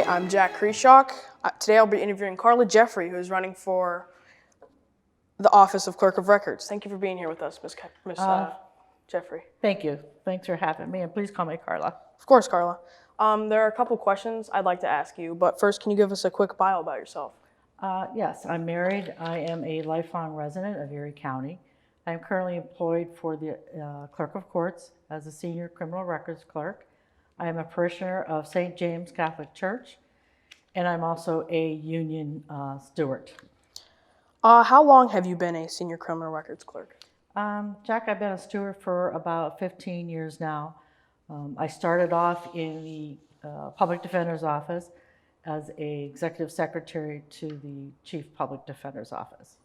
Hi, I'm Jack Kreshock. Today I'll be interviewing Karla Jeffrey, who is running for the office of Clerk of Records. Thank you for being here with us, Ms. Jeffrey. Thank you. Thanks for having me, and please call me Karla. Of course, Karla. There are a couple questions I'd like to ask you, but first, can you give us a quick bio about yourself? Yes, I'm married. I am a lifelong resident of Erie County. I'm currently employed for the Clerk of Courts as a senior criminal records clerk. I am a parishioner of St. James Catholic Church, and I'm also a union steward. How long have you been a senior criminal records clerk? Jack, I've been a steward for about 15 years now. I started off in the public defender's office as a executive secretary to the chief public defender's office.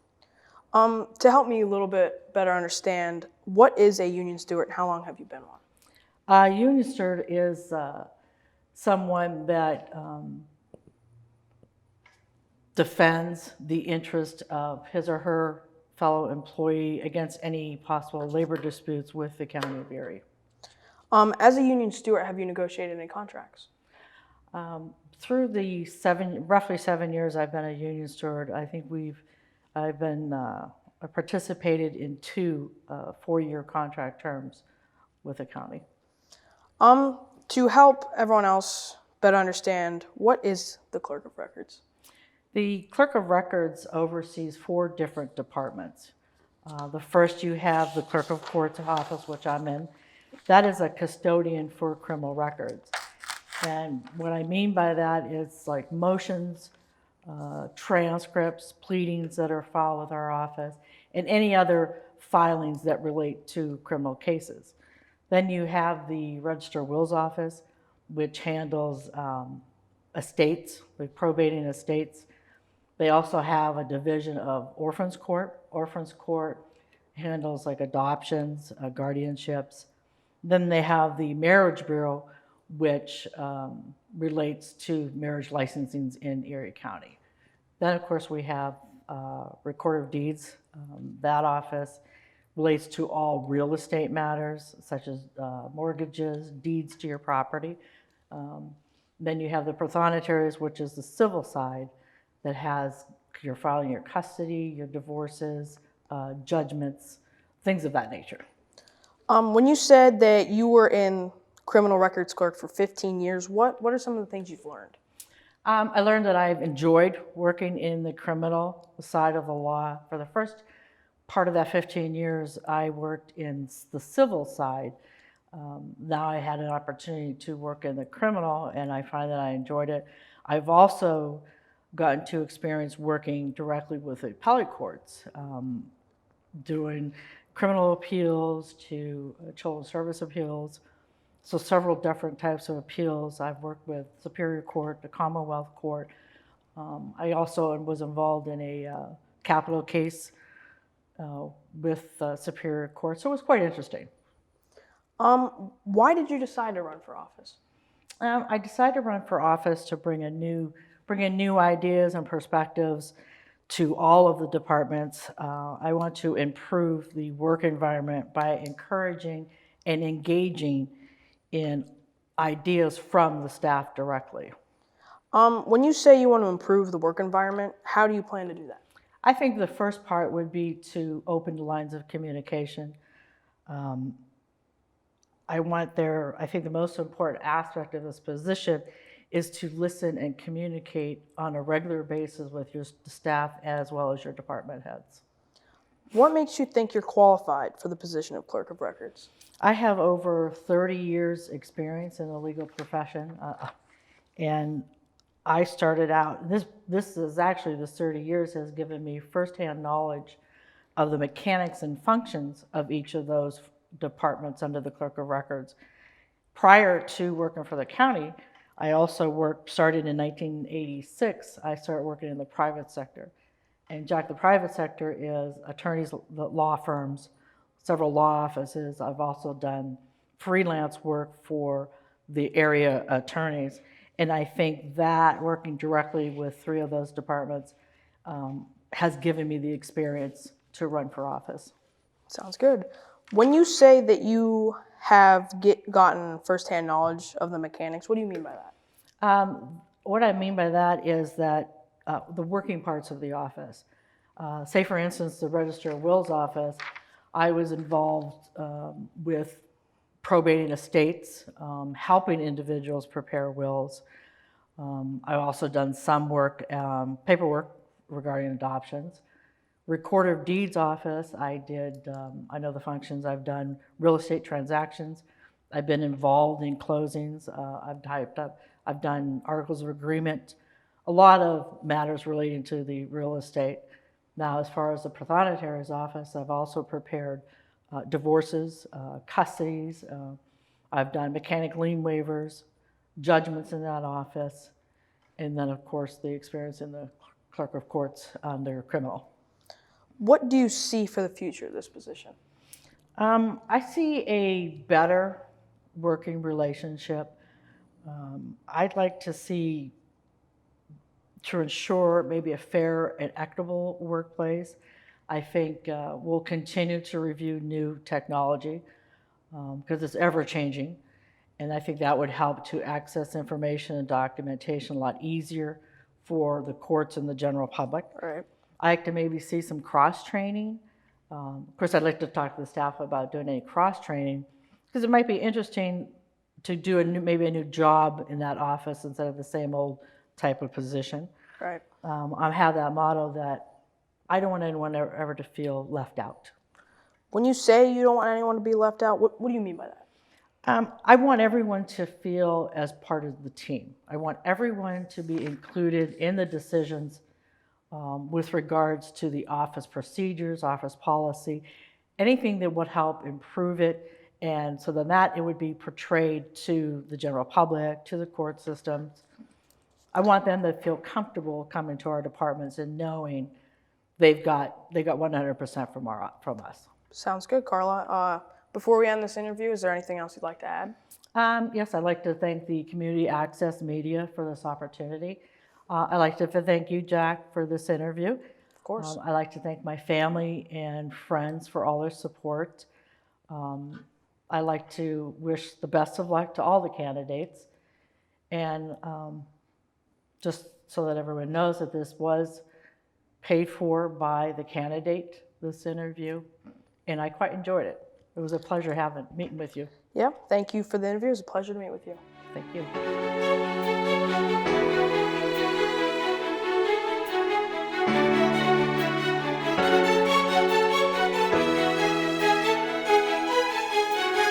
To help me a little bit better understand, what is a union steward and how long have you been one? Union steward is someone that defends the interest of his or her fellow employee against any possible labor disputes with the County of Erie. As a union steward, have you negotiated any contracts? Through the roughly 7 years I've been a union steward, I think I've participated in 2 4-year contract terms with the county. To help everyone else better understand, what is the Clerk of Records? The Clerk of Records oversees 4 different departments. The first, you have the Clerk of Courts office, which I'm in. That is a custodian for criminal records. And what I mean by that is like motions, transcripts, pleadings that are filed with our office, and any other filings that relate to criminal cases. Then you have the Register of Wills office, which handles estates, like probating estates. They also have a division of Orphans Court. Orphans Court handles like adoptions, guardianships. Then they have the Marriage Bureau, which relates to marriage licensings in Erie County. Then, of course, we have Recorder of Deeds. That office relates to all real estate matters, such as mortgages, deeds to your property. Then you have the Prothonotarius, which is the civil side that has your filing your custody, your divorces, judgments, things of that nature. When you said that you were in criminal records clerk for 15 years, what are some of the things you've learned? I learned that I've enjoyed working in the criminal side of the law. For the first part of that 15 years, I worked in the civil side. Now I had an opportunity to work in the criminal, and I find that I enjoyed it. I've also gotten to experience working directly with the appellate courts, doing criminal appeals to children's service appeals. So several different types of appeals. I've worked with Superior Court, the Commonwealth Court. I also was involved in a capital case with Superior Court, so it was quite interesting. Why did you decide to run for office? I decided to run for office to bring in new ideas and perspectives to all of the departments. I want to improve the work environment by encouraging and engaging in ideas from the staff directly. When you say you want to improve the work environment, how do you plan to do that? I think the first part would be to open the lines of communication. I think the most important aspect of this position is to listen and communicate on a regular basis with your staff as well as your department heads. What makes you think you're qualified for the position of Clerk of Records? I have over 30 years experience in the legal profession, and I started out, this is actually, this 30 years has given me firsthand knowledge of the mechanics and functions of each of those departments under the Clerk of Records. Prior to working for the county, I also started in 1986, I started working in the private sector. And Jack, the private sector is attorneys, law firms, several law offices. I've also done freelance work for the area attorneys. And I think that working directly with 3 of those departments has given me the experience to run for office. Sounds good. When you say that you have gotten firsthand knowledge of the mechanics, what do you mean by that? What I mean by that is that the working parts of the office. Say, for instance, the Register of Wills office, I was involved with probating estates, helping individuals prepare wills. I've also done some work, paperwork regarding adoptions. Recorder of Deeds office, I know the functions. I've done real estate transactions. I've been involved in closings. I've done articles of agreement, a lot of matters relating to the real estate. Now, as far as the Prothonotari's office, I've also prepared divorces, custodies. I've done mechanic lien waivers, judgments in that office, and then, of course, the experience in the clerk of courts on their criminal. What do you see for the future of this position? I see a better working relationship. I'd like to see, to ensure maybe a fair and equitable workplace. I think we'll continue to review new technology because it's ever changing. And I think that would help to access information and documentation a lot easier for the courts and the general public. Right. I like to maybe see some cross-training. Of course, I'd like to talk to the staff about doing any cross-training because it might be interesting to do maybe a new job in that office instead of the same old type of position. Right. I have that motto that I don't want anyone ever to feel left out. When you say you don't want anyone to be left out, what do you mean by that? I want everyone to feel as part of the team. I want everyone to be included in the decisions with regards to the office procedures, office policy, anything that would help improve it. And so then that it would be portrayed to the general public, to the court systems. I want them to feel comfortable coming to our departments and knowing they got 100% from us. Sounds good, Karla. Before we end this interview, is there anything else you'd like to add? Yes, I'd like to thank the Community Access Media for this opportunity. I'd like to thank you, Jack, for this interview. Of course. I'd like to thank my family and friends for all their support. I'd like to wish the best of luck to all the candidates. And just so that everyone knows that this was paid for by the candidate, this interview, and I quite enjoyed it. It was a pleasure meeting with you. Yeah, thank you for the interview. It was a pleasure to meet with you. Thank you.